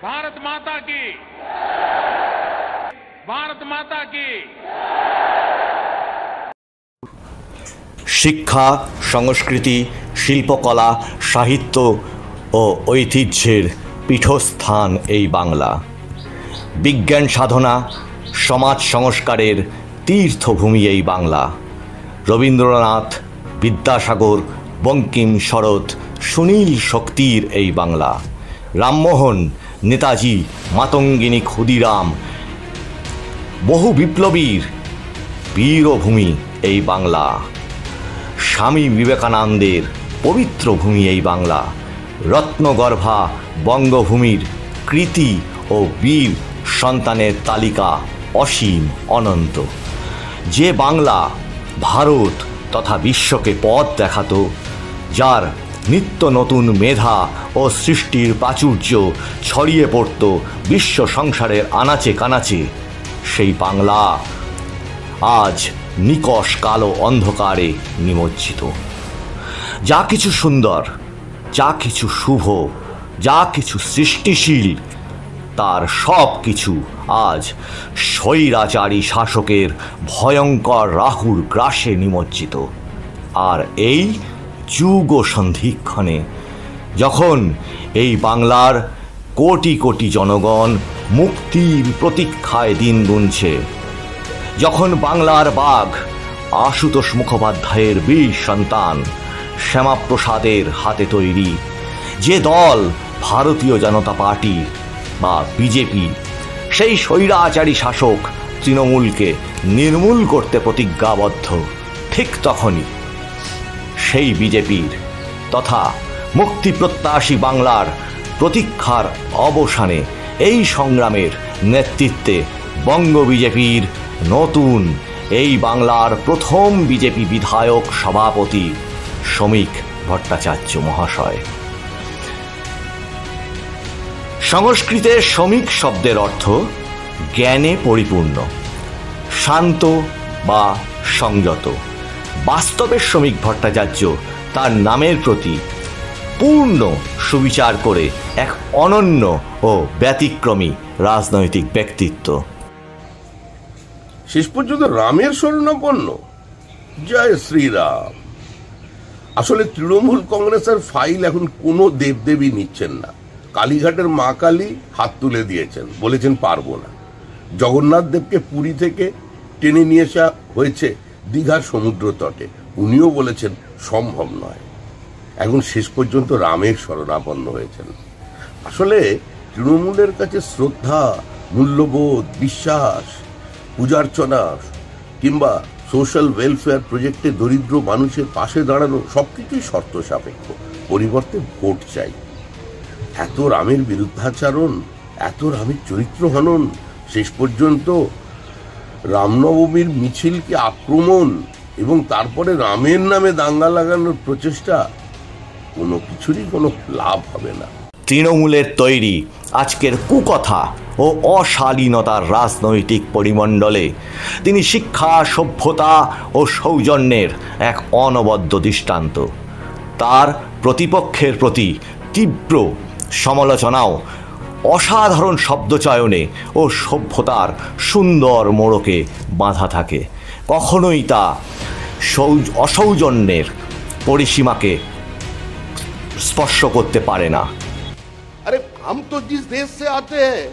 भारत माता की, भारत माता की। শিক্ষা, সংস্কৃতি, শিল্পকলা, সাহিত্য ও ঐতিহ্যের পীঠস্থান এই বাংলা। বিজ্ঞান সাধনা, সমাজ সংস্কারের তীর্থভূমি এই বাংলা। রবীন্দ্রনাথ, বিদ্যাসাগর, বঙ্কিম, শরৎ, সুনীল শক্তির এই বাংলা। রামমোহন, নেতাজি, মাতঙ্গিনী, ক্ষুদিরাম, বহু বিপ্লবীর বীরভূমি এই বাংলা। স্বামী বিবেকানন্দের পবিত্র ভূমি এই বাংলা। রত্নগর্ভা বঙ্গভূমির কৃতি ও বীর সন্তানের তালিকা অসীম অনন্ত। যে বাংলা ভারত তথা বিশ্বকে পথ দেখাতো, যার নিত্য নতুন মেধা ও সৃষ্টির প্রাচুর্য ছড়িয়ে পড়ত বিশ্ব সংসারের আনাচে কানাচে, সেই বাংলা আজ নিকষ কালো অন্ধকারে নিমজ্জিত। যা কিছু সুন্দর, যা কিছু শুভ, যা কিছু সৃষ্টিশীল, তার সব কিছু আজ স্বৈরাচারী শাসকের ভয়ঙ্কর রাহুর গ্রাসে নিমজ্জিত। আর এই যুগ সন্ধিক্ষণে যখন এই বাংলার কোটি কোটি জনগণ মুক্তির প্রতীক্ষায় দিন গুনছে, যখন বাংলার বাঘ আশুতোষ মুখোপাধ্যায়ের বীর সন্তান শ্যামাপ্রসাদের হাতে তৈরি যে দল ভারতীয় জনতা পার্টি বা বিজেপি সেই স্বৈরাচারী শাসক তৃণমূলকে নির্মূল করতে প্রতিজ্ঞাবদ্ধ, ঠিক তখনই সেই বিজেপির তথা মুক্তিপ্রত্যাশী বাংলার প্রতীক্ষার অবসানে এই সংগ্রামের নেতৃত্বে বঙ্গ বিজেপির নতুন এই বাংলার প্রথম বিজেপি বিধায়ক সভাপতি শ্রমিক ভট্টাচার্য মহাশয়। সংস্কৃতে শ্রমিক শব্দের অর্থ জ্ঞানে পরিপূর্ণ, শান্ত বা সংযত। বাস্তবে শ্রমিক ভট্টাচার্য তার নামের প্রতি পূর্ণ সুবিচার করে এক অনন্য ও ব্যতিক্রমী রাজনৈতিক ব্যক্তিত্ব। শেষ পর্যন্ত রামের শরণাপন্ন, জয় শ্রীরাম। আসলে তৃণমূল কংগ্রেসের ফাইল এখন কোনো দেবদেবী নিচ্ছেন না। কালীঘাটের মা কালী হাত তুলে দিয়েছেন, বলেছেন পারবো না। জগন্নাথ দেবকে পুরী থেকে টেনে নিয়ে আসা হয়েছে দীঘার সমুদ্র তটে, উনিও বলেছেন সম্ভব নয়। এখন শেষ পর্যন্ত রামের শরণাপন্ন হয়েছেন। আসলে তৃণমূলের কাছে শ্রদ্ধা, মূল্যবোধ, বিশ্বাস, পূজার্চনা কিংবা সোশ্যাল ওয়েলফেয়ার প্রজেক্টে দরিদ্র মানুষের পাশে দাঁড়ানো সবকিছুই শর্ত সাপেক্ষ, পরিবর্তে ভোট চাই। এত রামের বিরুদ্ধাচরণ, এত রামের চরিত্র হনন, শেষ পর্যন্ত রামনবমীর মিছিলকে আক্রমণ এবং তারপরে রামের নামে দাঙ্গা লাগানোর প্রচেষ্টা, কোনো কিছুরই কোনো লাভ হবে না। তৃণমূলের তৈরি আজকের কুকথা ও অশালীনতার রাজনৈতিক পরিমণ্ডলে তিনি শিক্ষা, সভ্যতা ও সৌজন্যের এক অনবদ্য দৃষ্টান্ত। তার প্রতিপক্ষের প্রতি তীব্র সমালোচনাও অসাধারণ শব্দচয়নে ও সভ্যতার সুন্দর মোড়কে বাঁধা থাকে। কখনোই তা অসৌজন্যের পরিসীমাকে স্পর্শ করতে পারে না। अरे हम तो जिस देश से आते हैं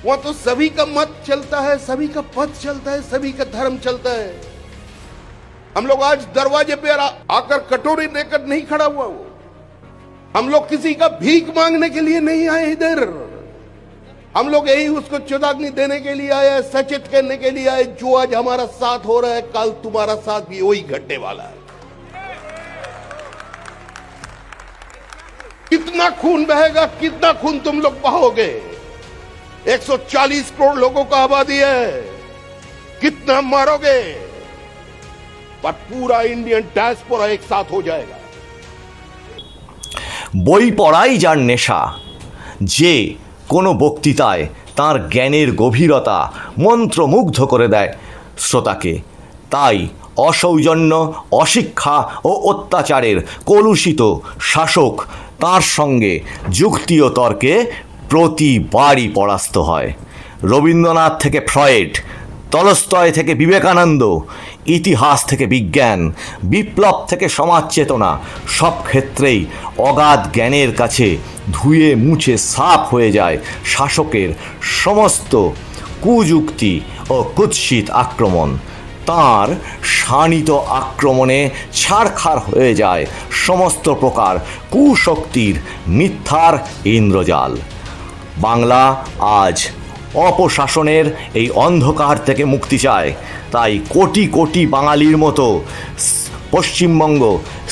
वहां तो सभी का मत चलता है, सभी का पथ चलता है, सभी का धर्म चलता है। हम लोग आज दरवाजे पे आकर कटोरी लेकर नहीं खड़ा हुआ वो। हम लोग किसी का भीख मांगने के लिए नहीं आए इधर। हम लोग यही उसको चेतावनी देने के लिए आए, सचेत करने के लिए आए, जो आज हमारा साथ हो रहा है कल तुम्हारा साथ भी वही घटने वाला है। कितना खून बहेगा, कितना खून तुम लोग बहाओगे। 140 करोड़ लोगों का आबादी है, कितना मारोगे, पर पूरा इंडियन डायस्पोरा एक साथ हो जाएगा। বই পড়াই যার নেশা, যে কোনো বক্তৃতায় তার জ্ঞানের গভীরতা মন্ত্রমুগ্ধ করে দেয় শ্রোতাকে। তাই অসৌজন্য, অশিক্ষা ও অত্যাচারের কলুষিত শাসক তার সঙ্গে যুক্তি ও তর্কে প্রতিবারই পরাস্ত হয়। রবীন্দ্রনাথ থেকে ফ্রয়েড, তলস্তয় থেকে বিবেকানন্দ, ইতিহাস থেকে বিজ্ঞান, বিপ্লব থেকে সমাজ চেতনা, সব ক্ষেত্রেই অগাধ জ্ঞানের কাছে ধুয়ে মুছে সাফ হয়ে যায় শাসকের সমস্ত কুযুক্তি ও কুৎসিত আক্রমণ। তাঁর শানিত আক্রমণে ছারখার হয়ে যায় সমস্ত প্রকার কুশক্তির মিথ্যার ইন্দ্রজাল। বাংলা আজ অপশাসনের এই অন্ধকার থেকে মুক্তি চায়। তাই কোটি কোটি বাঙালির মতো পশ্চিমবঙ্গ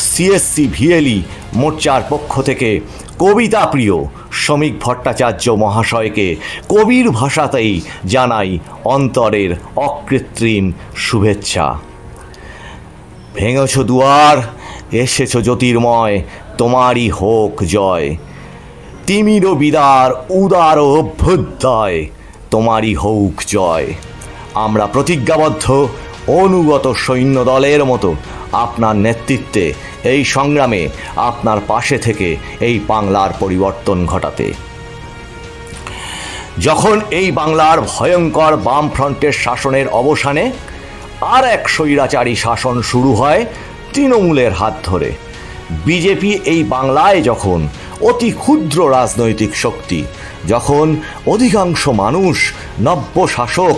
সিএসসি ভিএলই মোর্চার পক্ষ থেকে কবিতা প্রিয় শ্রমিক ভট্টাচার্য মহাশয়কে কবির ভাষাতেই জানাই অন্তরের অকৃত্রিম শুভেচ্ছা। ভেঙেছ দুয়ার, এসেছ জ্যোতির্ময়, তোমারই হোক জয়। তিমির বিদার উদার অভ্যুদয়, তোমারই হোক জয়। আমরা প্রতিজ্ঞাবদ্ধ অনুগত সৈন্যদলের মতো আপনার নেতৃত্বে এই সংগ্রামে আপনার পাশে থেকে এই বাংলার পরিবর্তন ঘটাতে। যখন এই বাংলার ভয়ঙ্কর বামফ্রন্টের শাসনের অবসানে আর এক স্বৈরাচারী শাসন শুরু হয় তৃণমূলের হাত ধরে, বিজেপি এই বাংলায় যখন অতি ক্ষুদ্র রাজনৈতিক শক্তি, যখন অধিকাংশ মানুষ নব্য শাসক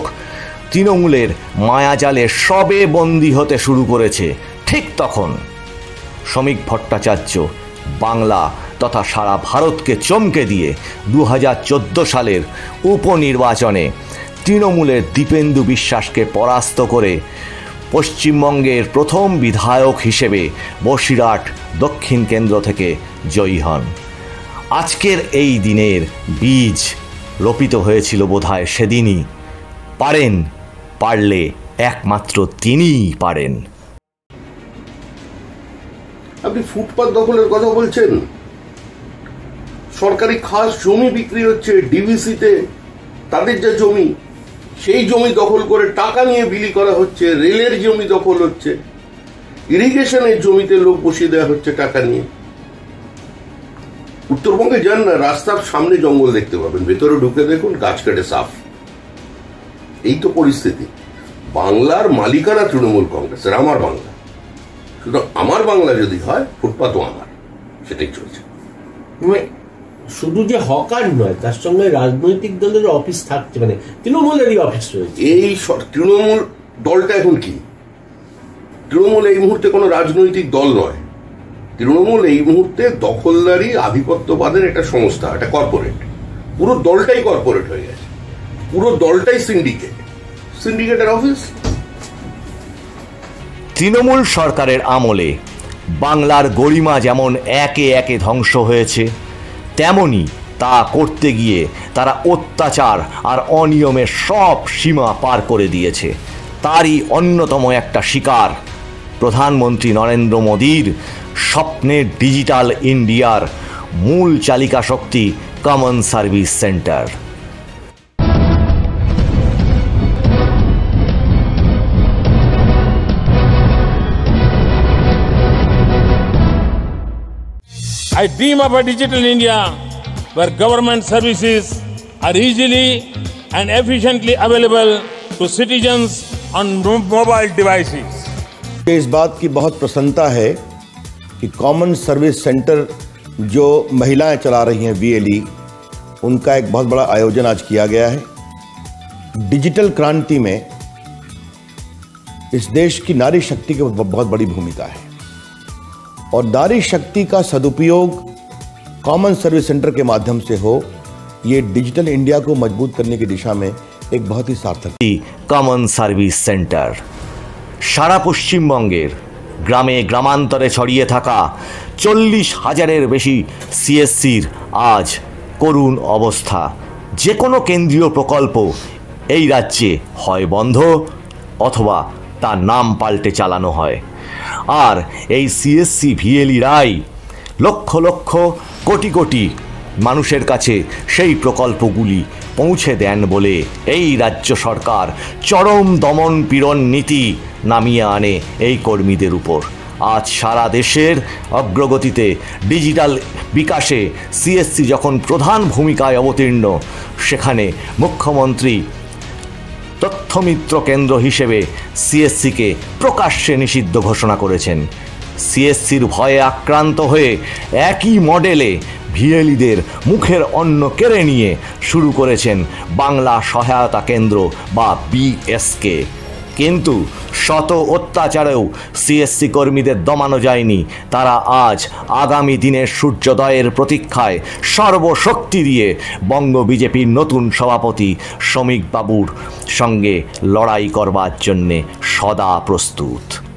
তৃণমূলের মায়াজালে সবে বন্দী হতে শুরু করেছে, ঠিক তখন শ্রমিক ভট্টাচার্য বাংলা তথা সারা ভারতকে চমকে দিয়ে 2014 সালের উপনির্বাচনে তৃণমূলের দীপেন্দু বিশ্বাসকে পরাস্ত করে পশ্চিমবঙ্গের প্রথম বিধায়ক হিসেবে বসিরহাট দক্ষিণ কেন্দ্র থেকে জয়ী হন। আজকের এই দিনের বীজ রোপিত হয়েছিল বোধহয় সেদিনই। পারলে একমাত্র তিনিই পারেন। আপনি ফুটপাত দখলের কথা বলছেন, সরকারি খাস জমি বিক্রি হচ্ছে ডিভিসিতে, তাদের যা জমি সেই জমি দখল করে টাকা নিয়ে বিলি করা হচ্ছে, রেলের জমি দখল হচ্ছে, ইরিগেশনের জমিতে লোক বসিয়ে দেওয়া হচ্ছে টাকা নিয়ে। উত্তরবঙ্গে যান না, রাস্তার সামনে জঙ্গল দেখতে পাবেন, ভেতরে ঢুকে দেখুন গাছ কেটে সাফ। এই তো পরিস্থিতি। বাংলার মালিকানা তৃণমূল কংগ্রেসের, আমার বাংলা। শুধু আমার বাংলা যদি হয়, ফুটপাতও আমার, সেটাই চলছে। শুধু যে হকার নয়, তার সঙ্গে রাজনৈতিক দলের অফিস থাকছে, মানে তৃণমূলেরই অফিস রয়েছে। এই তৃণমূল দলটা এখন কি? তৃণমূল এই মুহূর্তে কোনো রাজনৈতিক দল নয়। তৃণমূল এই মুহূর্তে দখলদারি আধিপত্যবাদের একটা সংস্থা, একটা কর্পোরেট। পুরো দলটাই কর্পোরেট হয়ে গেছে, পুরো দলটাই সিন্ডিকেটের অফিস। তৃণমূল সরকারের আমলে বাংলার গরিমা যেমন একে একে ধ্বংস হয়েছে, তেমনি তা করতে গিয়ে তারা অত্যাচার আর অনিয়মের সব সীমা পার করে দিয়েছে। তারই অন্যতম একটা শিকার প্রধানমন্ত্রী নরেন্দ্র মোদীর স্বপ্নের ডিজিটাল ইন্ডিয়ার মূল চালিকা শক্তি common service centre. I dream of a digital India where government services are easily and efficiently available to citizens on mobile devices. इस बात की बहुत प्रसन्नता है कि कॉमन सर्विस सेंटर जो महिलाएं चला रही हैं VLE, उनका एक बहुत बड़ा आयोजन आज किया गया है। डिजिटल क्रांति में इस देश की नारी शक्ति की बहुत बड़ी भूमिका है और नारी शक्ति का सदुपयोग कॉमन सर्विस सेंटर के माध्यम से हो, ये डिजिटल इंडिया को मजबूत करने की दिशा में एक बहुत ही सार्थक কমন সার্ভিস সেন্টার সারা পশ্চিমবঙ্গের গ্রামে গ্রামান্তরে ছড়িয়ে থাকা 40,000-এর বেশি সিএসসির আজ করুণ অবস্থা। যে কোনো কেন্দ্রীয় প্রকল্প এই রাজ্যে হয় বন্ধ অথবা তার নাম পাল্টে চালানো হয়। আর এই সিএসসি ভিএলইরাই লক্ষ লক্ষ কোটি কোটি মানুষের কাছে সেই প্রকল্পগুলি পৌঁছে দেন বলে এই রাজ্য সরকার চরম দমন পীড়ন নীতি নামিয়ে আনে এই কর্মীদের উপর। আজ সারা দেশের অগ্রগতিতে ডিজিটাল বিকাশে সিএসসি যখন প্রধান ভূমিকায় অবতীর্ণ, সেখানে মুখ্যমন্ত্রী তথ্যমিত্র কেন্দ্র হিসেবে সিএসসিকে প্রকাশ্যে নিষিদ্ধ ঘোষণা করেছেন। সিএসসির ভয়ে আক্রান্ত হয়ে একই মডেলে ভিএলিদের মুখের অন্ন কেড়ে নিয়ে শুরু করেছেন বাংলা সহায়তা কেন্দ্র বা বিএসকে। কিন্তু শত অত্যাচারেও সিএসসি কর্মীদের দমানো যায়নি। তারা আজ আগামী দিনের সূর্যোদয়ের প্রতীক্ষায় সর্বশক্তি দিয়ে বঙ্গ বিজেপির নতুন সভাপতি শ্রমিক বাবুর সঙ্গে লড়াই করবার জন্যে সদা প্রস্তুত।